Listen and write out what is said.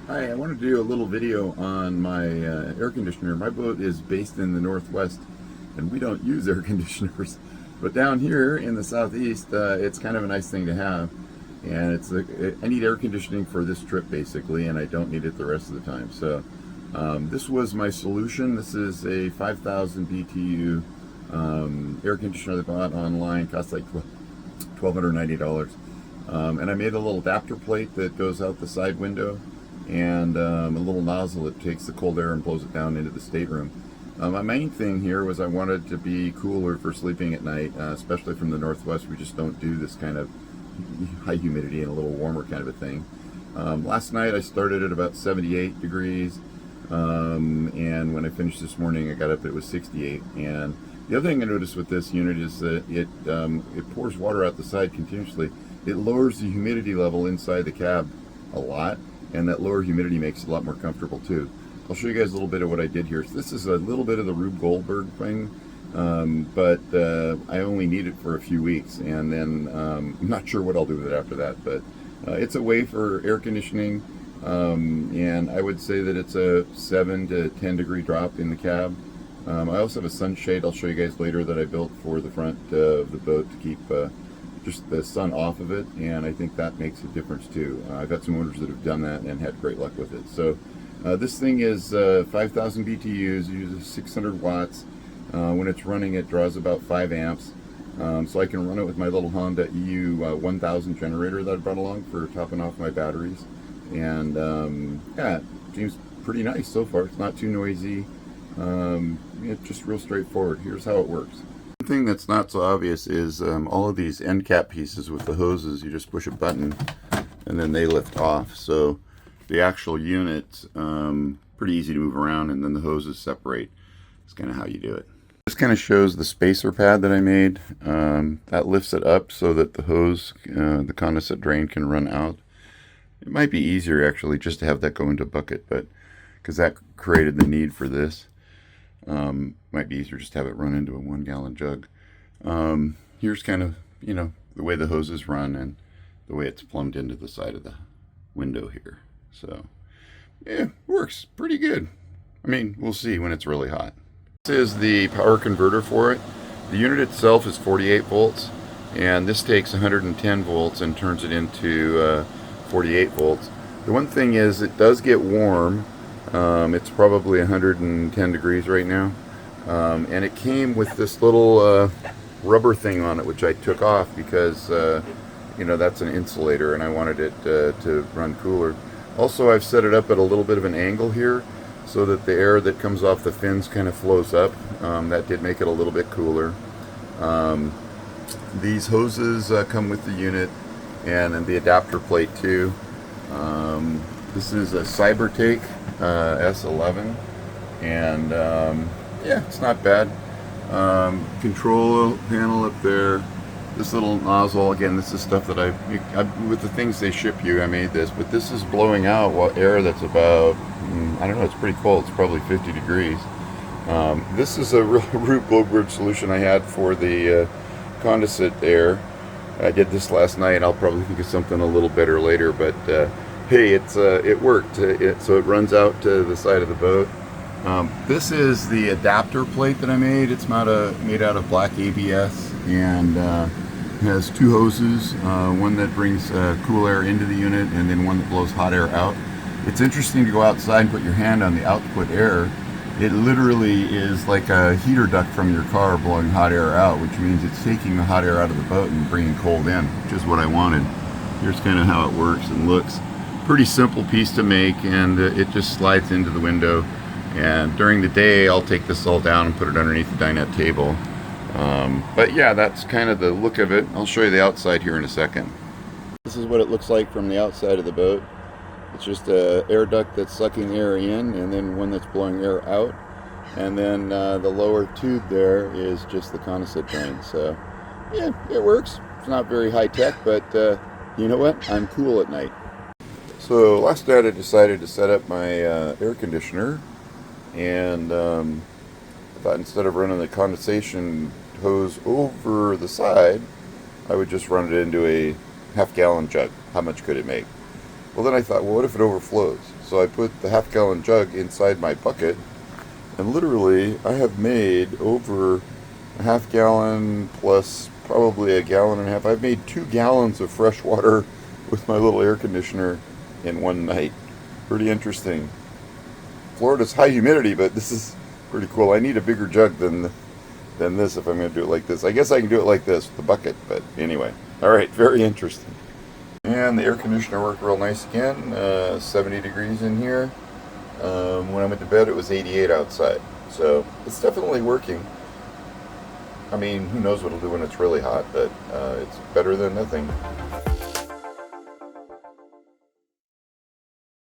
Hi, I wanted to do a little video on my air conditioner. My boat is based in the Northwest and we don't use air conditioners. But down here in the Southeast, it's kind of a nice thing to have. And I need air conditioning for this trip basically, and I don't need it the rest of the time. So this was my solution. This is a 5,000 BTU air conditioner that I bought online. Cost like $1,290. And I made a little adapter plate that goes out the side window, and a little nozzle that takes the cold air and blows it down into the stateroom. My main thing here was I wanted to be cooler for sleeping at night, especially from the Northwest. We just don't do this kind of high humidity and a little warmer kind of a thing. Last night I started at about 78 degrees, and when I finished this morning I got up, it was 68. And the other thing I noticed with this unit is that it pours water out the side continuously. It lowers the humidity level inside the cab a lot, and that lower humidity makes it a lot more comfortable too. I'll show you guys a little bit of what I did here. So this is a little bit of the Rube Goldberg thing, but I only need it for a few weeks, and then I'm not sure what I'll do with it after that. But it's a way for air conditioning, and I would say that it's a 7 to 10 degree drop in the cab. I also have a sunshade I'll show you guys later that I built for the front of the boat to keep just the sun off of it, and I think that makes a difference too. I've got some owners that have done that and had great luck with it. So this thing is 5,000 BTUs, uses 600 watts. When it's running, it draws about 5 amps. So I can run it with my little Honda EU 1000 generator that I brought along for topping off my batteries. And yeah, it seems pretty nice so far. It's not too noisy. It's just real straightforward. Here's how it works. One thing that's not so obvious is all of these end cap pieces with the hoses. You just push a button and then they lift off. So the actual unit's pretty easy to move around, and then the hoses separate. It's kind of how you do it. This kind of shows the spacer pad that I made. That lifts it up so that the hose, the condensate drain, can run out. It might be easier actually just to have that go into a bucket, but because that created the need for this. Might be easier just to have it run into a 1-gallon jug. Here's kind of, the way the hoses run and the way it's plumbed into the side of the window here. So, yeah, works pretty good. I mean, we'll see when it's really hot. This is the power converter for it. The unit itself is 48 volts, and this takes 110 volts and turns it into 48 volts. The one thing is it does get warm. It's probably 110 degrees right now, and it came with this little rubber thing on it, which I took off because that's an insulator and I wanted it to run cooler. Also, I've set it up at a little bit of an angle here so that the air that comes off the fins kind of flows up. That did make it a little bit cooler. These hoses come with the unit, and then the adapter plate too. This is a CyberTake S11, and yeah, it's not bad. Control panel up there. This little nozzle, again, this is stuff that I with the things they ship you, I made this, but this is blowing out air that's about, I don't know, it's pretty cold. It's probably 50 degrees. This is a real Rube Goldberg solution I had for the condensate air. I did this last night. I'll probably think of something a little better later, but hey, it worked. So it runs out to the side of the boat. This is the adapter plate that I made. It's made out of black ABS, and has 2 hoses, one that brings cool air into the unit and then one that blows hot air out. It's interesting to go outside and put your hand on the output air. It literally is like a heater duct from your car blowing hot air out, which means it's taking the hot air out of the boat and bringing cold in, which is what I wanted. Here's kind of how it works and looks. Pretty simple piece to make, and it just slides into the window. And during the day, I'll take this all down and put it underneath the dinette table. But yeah, that's kind of the look of it. I'll show you the outside here in a second. This is what it looks like from the outside of the boat. It's just an air duct that's sucking air in, and then one that's blowing air out. And then the lower tube there is just the condensate drain. So yeah, it works. It's not very high tech, but you know what? I'm cool at night. So last night I decided to set up my air conditioner, and I thought instead of running the condensation hose over the side, I would just run it into a half-gallon jug. How much could it make? Well, then I thought, well, what if it overflows? So I put the half-gallon jug inside my bucket, and literally I have made over a half-gallon plus probably a gallon and a half. I've made 2 gallons of fresh water with my little air conditioner in one night. Pretty interesting. Florida's high humidity, but this is pretty cool. I need a bigger jug than this if I'm going to do it like this. I guess I can do it like this with the bucket, but anyway. All right, very interesting. And the air conditioner worked real nice again. 70 degrees in here. When I went to bed, it was 88 outside. So it's definitely working. I mean, who knows what it'll do when it's really hot, but it's better than nothing.